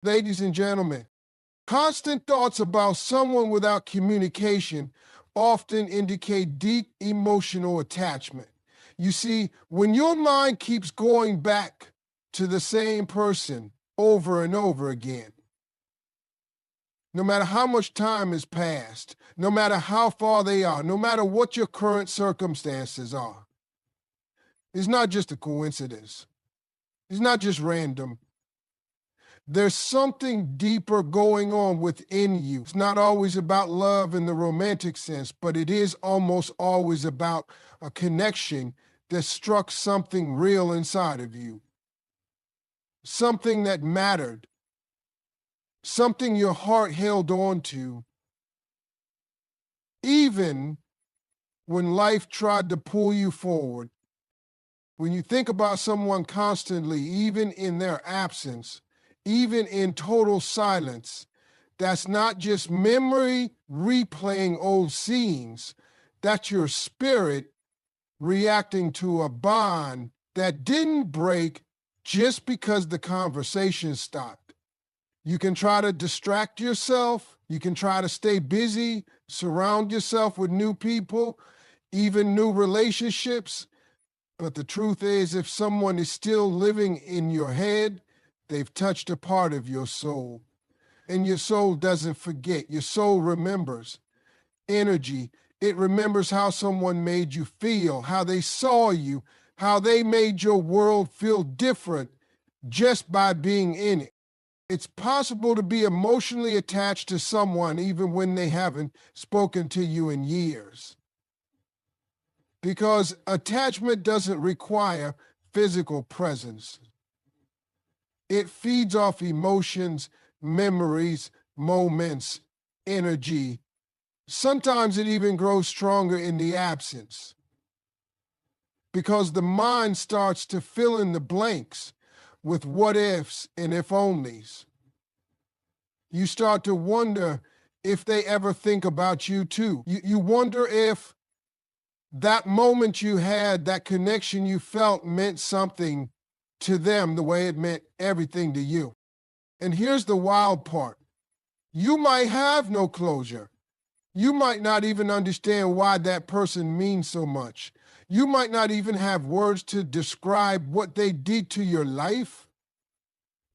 Ladies and gentlemen, constant thoughts about someone without communication often indicate deep emotional attachment. You see, when your mind keeps going back to the same person over and over again, no matter how much time has passed, no matter how far they are, no matter what your current circumstances are, it's not just a coincidence. It's not just random. There's something deeper going on within you. It's not always about love in the romantic sense, but it is almost always about a connection that struck something real inside of you, something that mattered, something your heart held on to, even when life tried to pull you forward. When you think about someone constantly, even in their absence, even in total silence, that's not just memory replaying old scenes. That's your spirit reacting to a bond that didn't break just because the conversation stopped. You can try to distract yourself. You can try to stay busy, surround yourself with new people, even new relationships. But the truth is, if someone is still living in your head, they've touched a part of your soul. And your soul doesn't forget. Your soul remembers. Energy, it remembers how someone made you feel, how they saw you, how they made your world feel different just by being in it. It's possible to be emotionally attached to someone even when they haven't spoken to you in years. Because attachment doesn't require physical presence. It feeds off emotions, memories, moments, energy. Sometimes it even grows stronger in the absence. Because the mind starts to fill in the blanks with what ifs and if onlys. You start to wonder if they ever think about you too. You wonder if that moment you had, that connection you felt meant something to them the way it meant everything to you. And here's the wild part. You might have no closure. You might not even understand why that person means so much. You might not even have words to describe what they did to your life,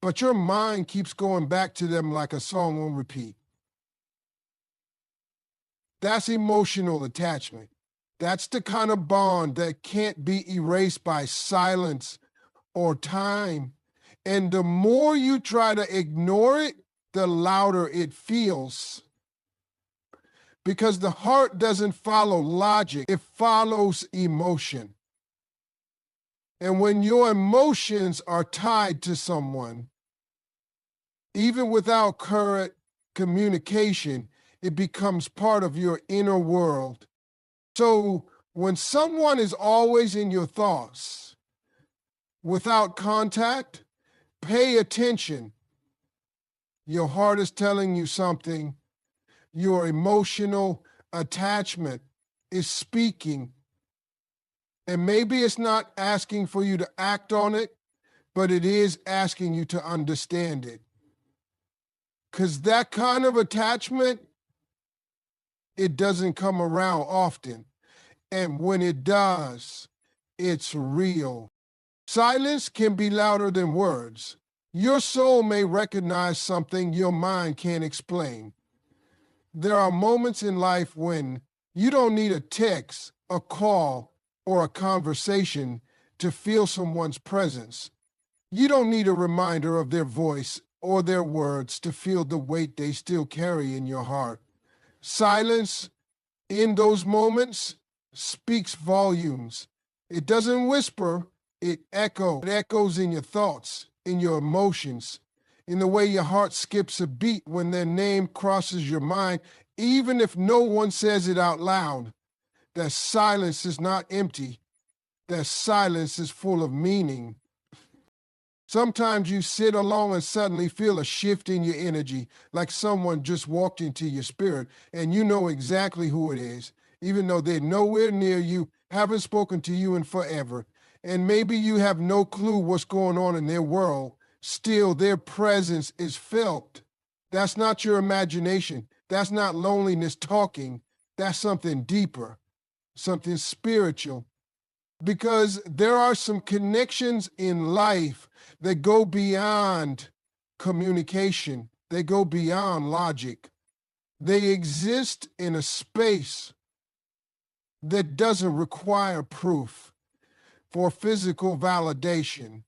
but your mind keeps going back to them like a song on repeat. That's emotional attachment. That's the kind of bond that can't be erased by silence or time. And the more you try to ignore it, the louder it feels. Because the heart doesn't follow logic, it follows emotion. And when your emotions are tied to someone, even without current communication, it becomes part of your inner world. So when someone is always in your thoughts, without contact, pay attention. Your heart is telling you something. Your emotional attachment is speaking. And maybe it's not asking for you to act on it, but it is asking you to understand it. Because that kind of attachment, it doesn't come around often. And when it does, it's real. Silence can be louder than words. Your soul may recognize something your mind can't explain. There are moments in life when you don't need a text, a call, or a conversation to feel someone's presence. You don't need a reminder of their voice or their words to feel the weight they still carry in your heart. Silence in those moments speaks volumes. It doesn't whisper, it echoes. It echoes in your thoughts, in your emotions, in the way your heart skips a beat when their name crosses your mind, even if no one says it out loud. That silence is not empty. That silence is full of meaning. Sometimes you sit alone and suddenly feel a shift in your energy, like someone just walked into your spirit, and you know exactly who it is, even though they're nowhere near you, haven't spoken to you in forever. And maybe you have no clue what's going on in their world. Still, their presence is felt. That's not your imagination. That's not loneliness talking. That's something deeper, something spiritual. Because there are some connections in life that go beyond communication. They go beyond logic. They exist in a space that doesn't require proof for physical validation.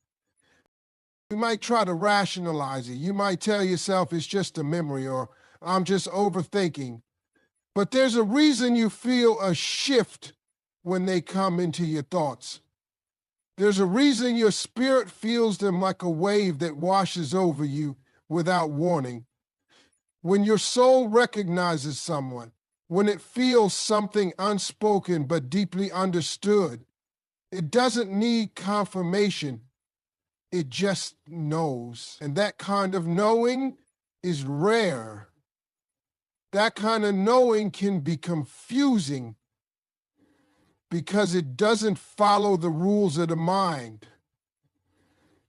You might try to rationalize it. You might tell yourself it's just a memory or I'm just overthinking. But there's a reason you feel a shift when they come into your thoughts. There's a reason your spirit feels them like a wave that washes over you without warning. When your soul recognizes someone, when it feels something unspoken but deeply understood, it doesn't need confirmation. It just knows. And that kind of knowing is rare. That kind of knowing can be confusing because it doesn't follow the rules of the mind.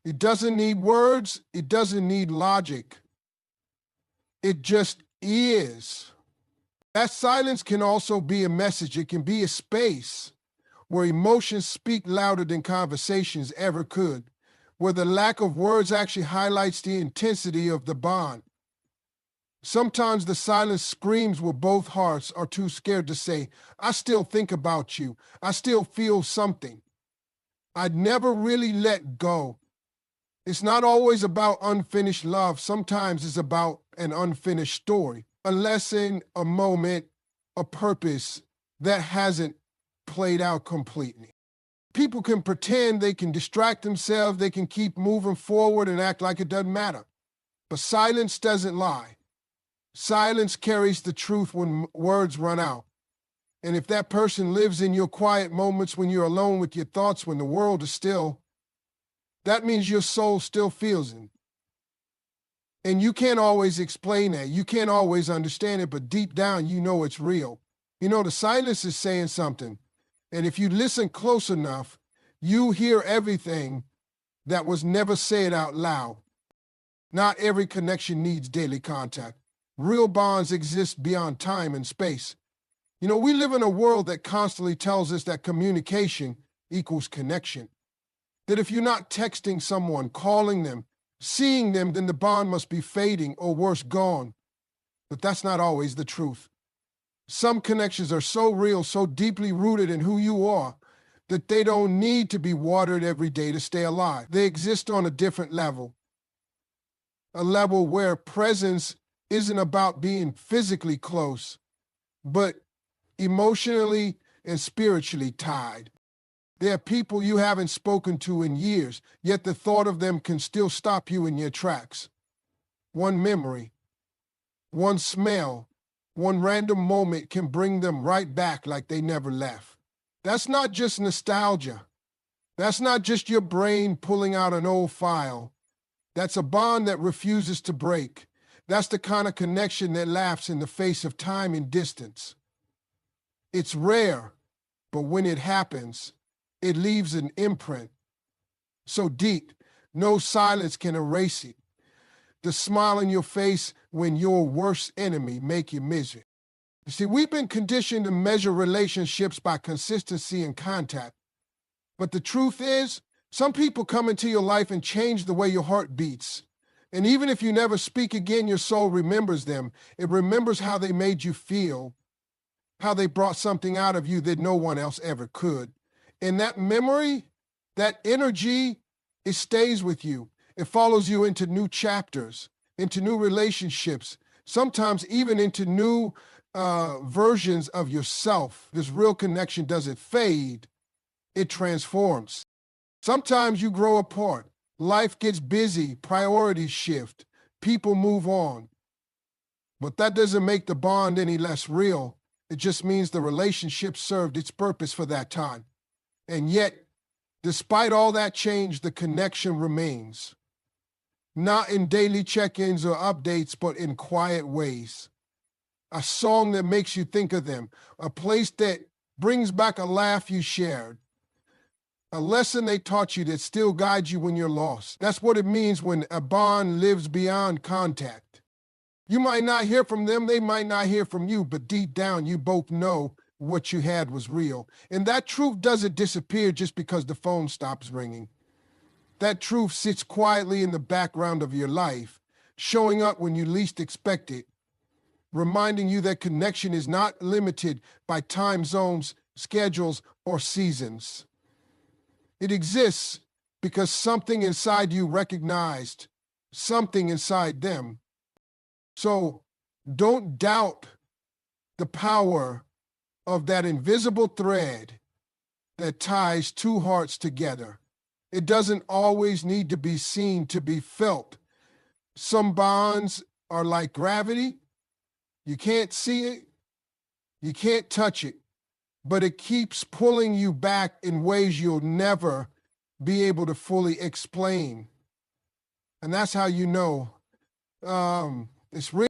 It doesn't need words. It doesn't need logic. It just is. That silence can also be a message. It can be a space where emotions speak louder than conversations ever could, where the lack of words actually highlights the intensity of the bond. Sometimes the silence screams where both hearts are too scared to say, I still think about you. I still feel something. I'd never really let go. It's not always about unfinished love. Sometimes it's about an unfinished story, a lesson, a moment, a purpose that hasn't played out completely. People can pretend, they can distract themselves, they can keep moving forward and act like it doesn't matter. But silence doesn't lie. Silence carries the truth when words run out. And if that person lives in your quiet moments when you're alone with your thoughts, when the world is still, that means your soul still feels it. And you can't always explain that. You can't always understand it, but deep down, you know it's real. You know, the silence is saying something. And if you listen close enough, you hear everything that was never said out loud. Not every connection needs daily contact. Real bonds exist beyond time and space. You know, we live in a world that constantly tells us that communication equals connection. That if you're not texting someone, calling them, seeing them, then the bond must be fading or worse, gone. But that's not always the truth. Some connections are so real, so deeply rooted in who you are, that they don't need to be watered every day to stay alive. They exist on a different level. A level where presence isn't about being physically close, but emotionally and spiritually tied. There are people you haven't spoken to in years, yet the thought of them can still stop you in your tracks. One memory, one smell, one random moment can bring them right back like they never left. That's not just nostalgia. That's not just your brain pulling out an old file. That's a bond that refuses to break. That's the kind of connection that laughs in the face of time and distance. It's rare, but when it happens, it leaves an imprint so deep, no silence can erase it. The smile on your face when your worst enemy make you miserable. You see, we've been conditioned to measure relationships by consistency and contact. But the truth is, some people come into your life and change the way your heart beats. And even if you never speak again, your soul remembers them. It remembers how they made you feel, how they brought something out of you that no one else ever could. And that memory, that energy, it stays with you. It follows you into new chapters, into new relationships, sometimes even into new versions of yourself. This real connection doesn't fade, it transforms. Sometimes you grow apart. Life gets busy, priorities shift, people move on. But that doesn't make the bond any less real. It just means the relationship served its purpose for that time. And yet, despite all that change, the connection remains. Not in daily check-ins or updates, but in quiet ways. A song that makes you think of them, a place that brings back a laugh you shared, a lesson they taught you that still guides you when you're lost. That's what it means when a bond lives beyond contact. You might not hear from them, they might not hear from you, but deep down, you both know what you had was real. And that truth doesn't disappear just because the phone stops ringing. That truth sits quietly in the background of your life, showing up when you least expect it, reminding you that connection is not limited by time zones, schedules, or seasons. It exists because something inside you recognized something inside them. So don't doubt the power of that invisible thread that ties two hearts together. It doesn't always need to be seen to be felt. Some bonds are like gravity. You can't see it, you can't touch it, but it keeps pulling you back in ways you'll never be able to fully explain. And that's how you know it's real.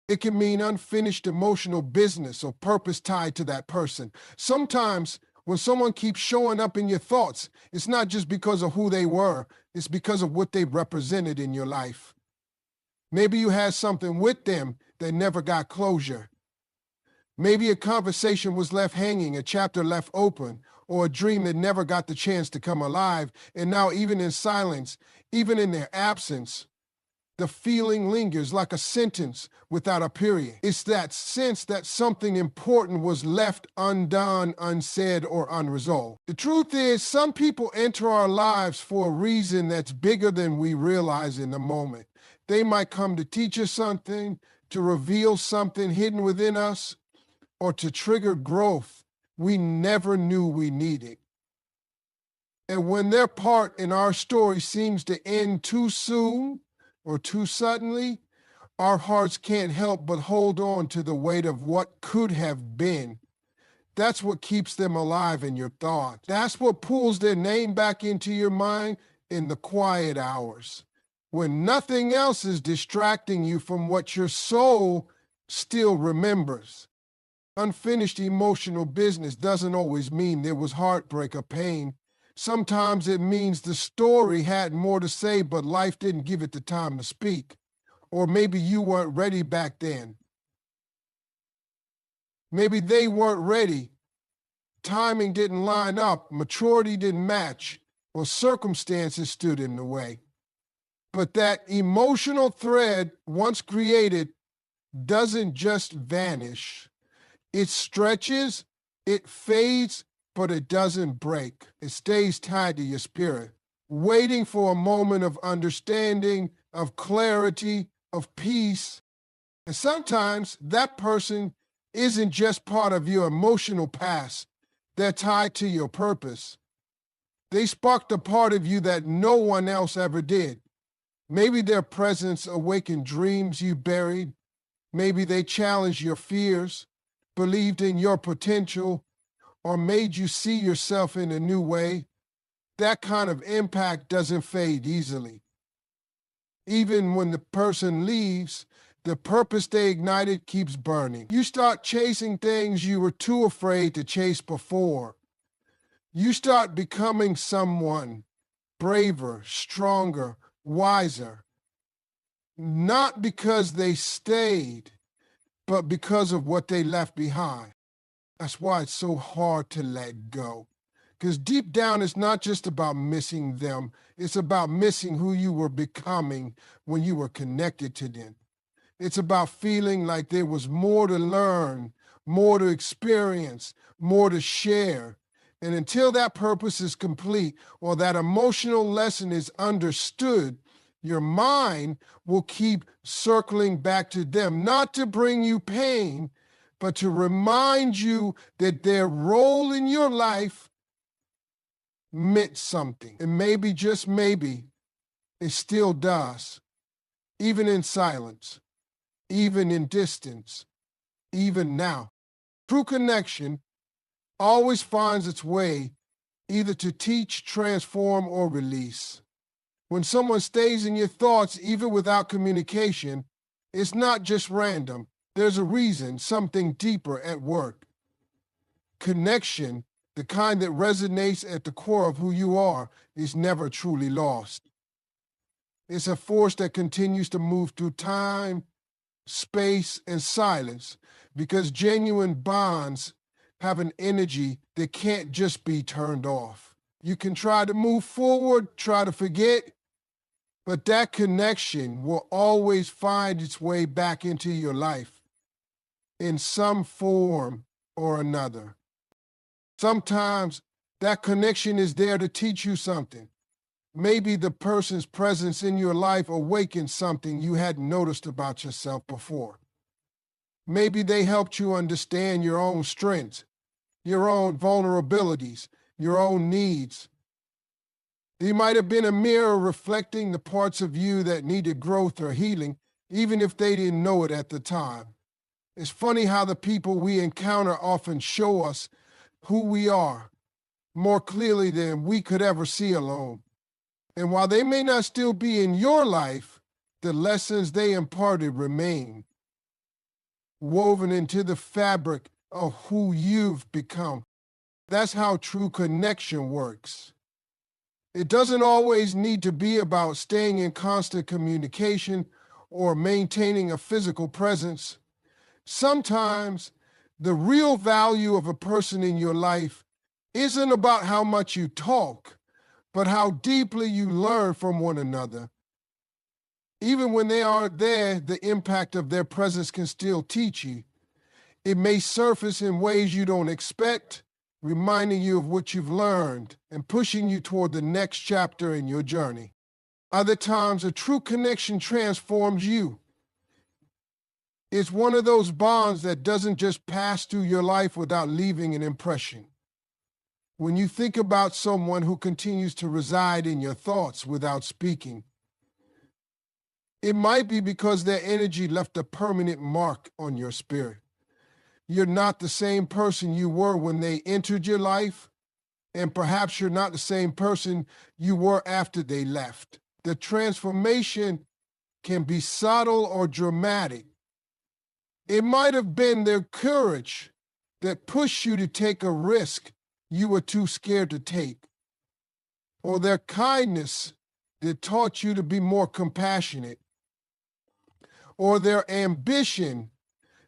It can mean unfinished emotional business or purpose tied to that person. Sometimes when someone keeps showing up in your thoughts, it's not just because of who they were, it's because of what they represented in your life. Maybe you had something with them that never got closure. Maybe a conversation was left hanging, a chapter left open, or a dream that never got the chance to come alive. And now, even in silence, even in their absence, the feeling lingers like a sentence without a period. It's that sense that something important was left undone, unsaid, or unresolved. The truth is, some people enter our lives for a reason that's bigger than we realize in the moment. They might come to teach us something, to reveal something hidden within us, or to trigger growth we never knew we needed. And when their part in our story seems to end too soon or too suddenly, our hearts can't help but hold on to the weight of what could have been. That's what keeps them alive in your thoughts. That's what pulls their name back into your mind in the quiet hours, when nothing else is distracting you from what your soul still remembers. Unfinished emotional business doesn't always mean there was heartbreak or pain. Sometimes it means the story had more to say, but life didn't give it the time to speak. Or maybe you weren't ready back then. Maybe they weren't ready. Timing didn't line up, maturity didn't match, or circumstances stood in the way. But that emotional thread, once created, doesn't just vanish. It stretches, it fades, but it doesn't break. It stays tied to your spirit, waiting for a moment of understanding, of clarity, of peace. And sometimes that person isn't just part of your emotional past. They're tied to your purpose. They sparked a part of you that no one else ever did. Maybe their presence awakened dreams you buried. Maybe they challenged your fears, believed in your potential, or made you see yourself in a new way. That kind of impact doesn't fade easily. Even when the person leaves, the purpose they ignited keeps burning. You start chasing things you were too afraid to chase before. You start becoming someone braver, stronger, wiser. Not because they stayed, but because of what they left behind. That's why it's so hard to let go. Because deep down, it's not just about missing them. It's about missing who you were becoming when you were connected to them. It's about feeling like there was more to learn, more to experience, more to share. And until that purpose is complete or that emotional lesson is understood, your mind will keep circling back to them, not to bring you pain, but to remind you that their role in your life meant something. And maybe, just maybe, it still does, even in silence, even in distance, even now. True connection always finds its way either to teach, transform, or release. When someone stays in your thoughts, even without communication, it's not just random. There's a reason, something deeper at work. Connection the kind that resonates at the core of who you are, is never truly lost. It's a force that continues to move through time, space, and silence, because genuine bonds have an energy that can't just be turned off. You can try to move forward, try to forget, but that connection will always find its way back into your life in some form or another. Sometimes that connection is there to teach you something. Maybe the person's presence in your life awakens something you hadn't noticed about yourself before. Maybe they helped you understand your own strengths, your own vulnerabilities, your own needs. They might have been a mirror reflecting the parts of you that needed growth or healing, even if they didn't know it at the time. It's funny how the people we encounter often show us who we are more clearly than we could ever see alone. And while they may not still be in your life, the lessons they imparted remain, woven into the fabric of who you've become. That's how true connection works. It doesn't always need to be about staying in constant communication or maintaining a physical presence. Sometimes the real value of a person in your life isn't about how much you talk, but how deeply you learn from one another. Even when they aren't there, the impact of their presence can still teach you. It may surface in ways you don't expect, reminding you of what you've learned and pushing you toward the next chapter in your journey. Other times, a true connection transforms you. It's one of those bonds that doesn't just pass through your life without leaving an impression. When you think about someone who continues to reside in your thoughts without speaking, it might be because their energy left a permanent mark on your spirit. You're not the same person you were when they entered your life, and perhaps you're not the same person you were after they left. The transformation can be subtle or dramatic. It might have been their courage that pushed you to take a risk you were too scared to take, or their kindness that taught you to be more compassionate, or their ambition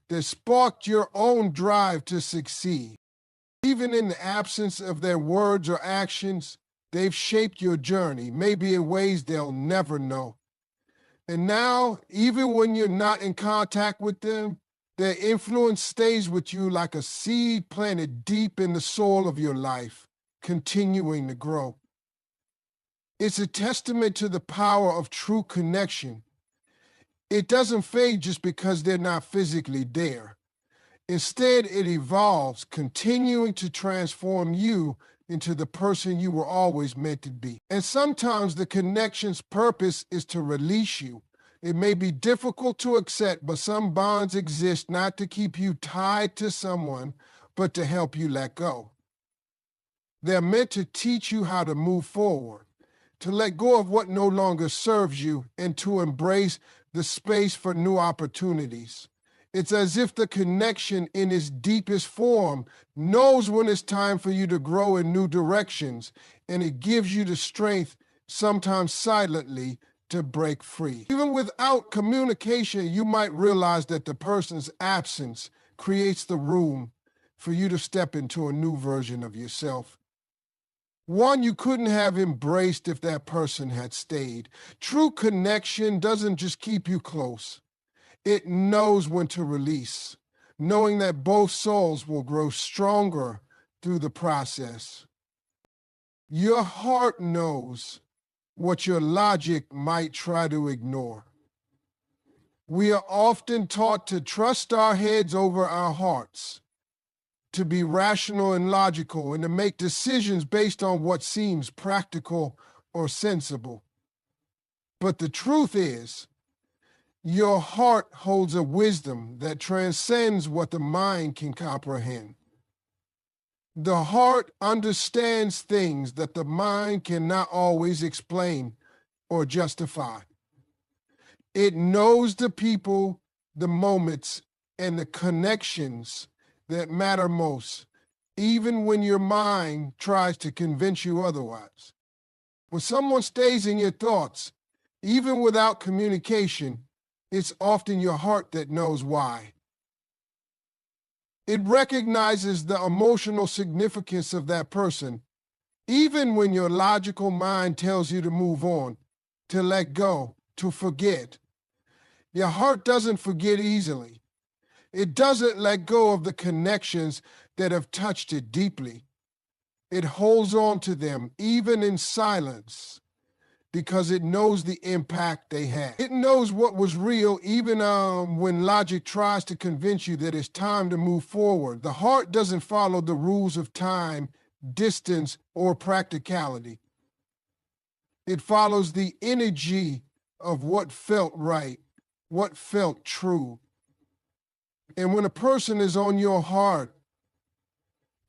that sparked your own drive to succeed. Even in the absence of their words or actions, they've shaped your journey, maybe in ways they'll never know. And now, even when you're not in contact with them, their influence stays with you like a seed planted deep in the soil of your life, continuing to grow. It's a testament to the power of true connection. It doesn't fade just because they're not physically there. Instead, it evolves, continuing to transform you into the person you were always meant to be. And sometimes the connection's purpose is to release you. It may be difficult to accept, but some bonds exist not to keep you tied to someone, but to help you let go. They're meant to teach you how to move forward, to let go of what no longer serves you, and to embrace the space for new opportunities. It's as if the connection in its deepest form knows when it's time for you to grow in new directions, and it gives you the strength, sometimes silently, to break free. Even without communication, you might realize that the person's absence creates the room for you to step into a new version of yourself. One you couldn't have embraced if that person had stayed. True connection doesn't just keep you close. It knows when to release, knowing that both souls will grow stronger through the process. Your heart knows what your logic might try to ignore. We are often taught to trust our heads over our hearts, to be rational and logical, and to make decisions based on what seems practical or sensible. But the truth is, your heart holds a wisdom that transcends what the mind can comprehend. The heart understands things that the mind cannot always explain or justify. It knows the people, the moments, and the connections that matter most, even when your mind tries to convince you otherwise. When someone stays in your thoughts, even without communication, it's often your heart that knows why. It recognizes the emotional significance of that person, even when your logical mind tells you to move on, to let go, to forget. Your heart doesn't forget easily. It doesn't let go of the connections that have touched it deeply. It holds on to them, even in silence, because it knows the impact they had. It knows what was real, even when logic tries to convince you that it's time to move forward. The heart doesn't follow the rules of time, distance, or practicality. It follows the energy of what felt right, what felt true. And when a person is on your heart,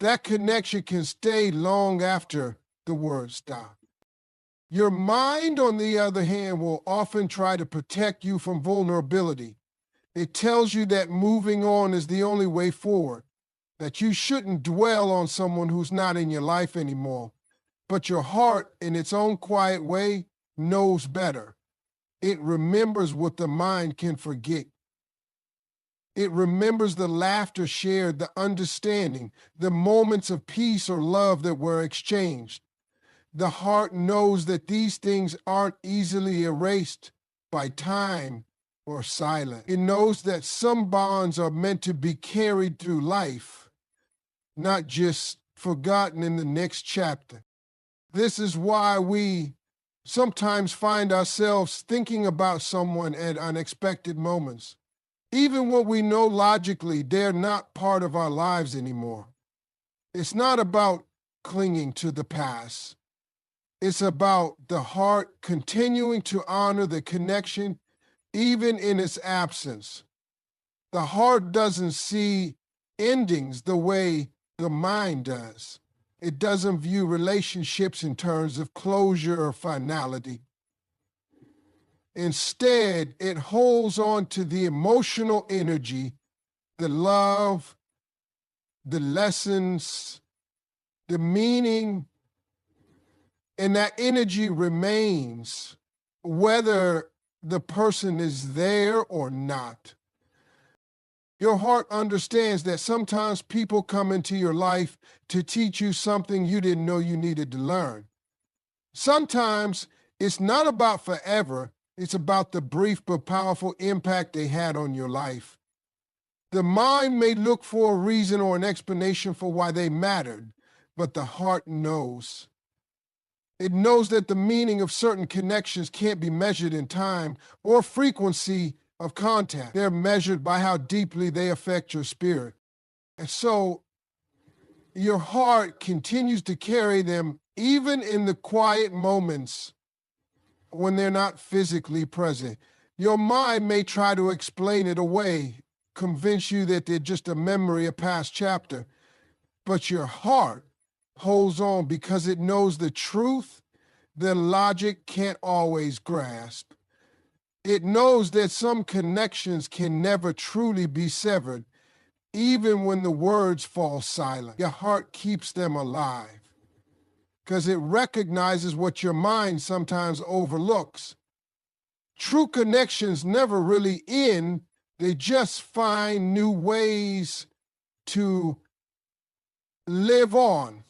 that connection can stay long after the words stop. Your mind, on the other hand, will often try to protect you from vulnerability. It tells you that moving on is the only way forward, that you shouldn't dwell on someone who's not in your life anymore. But your heart, in its own quiet way, knows better. It remembers what the mind can forget. It remembers the laughter shared, the understanding, the moments of peace or love that were exchanged. The heart knows that these things aren't easily erased by time or silence. It knows that some bonds are meant to be carried through life, not just forgotten in the next chapter. This is why we sometimes find ourselves thinking about someone at unexpected moments, even when we know logically they're not part of our lives anymore. It's not about clinging to the past. It's about the heart continuing to honor the connection even in its absence. The heart doesn't see endings the way the mind does. It doesn't view relationships in terms of closure or finality. Instead, it holds on to the emotional energy, the love, the lessons, the meaning, and that energy remains whether the person is there or not. Your heart understands that sometimes people come into your life to teach you something you didn't know you needed to learn. Sometimes it's not about forever, it's about the brief but powerful impact they had on your life. The mind may look for a reason or an explanation for why they mattered, but the heart knows. It knows that the meaning of certain connections can't be measured in time or frequency of contact. They're measured by how deeply they affect your spirit. And so your heart continues to carry them even in the quiet moments when they're not physically present. Your mind may try to explain it away, convince you that they're just a memory, a past chapter, but your heart holds on because it knows the truth that logic can't always grasp. It knows that some connections can never truly be severed, even when the words fall silent. Your heart keeps them alive because it recognizes what your mind sometimes overlooks. True connections never really end, they just find new ways to live on.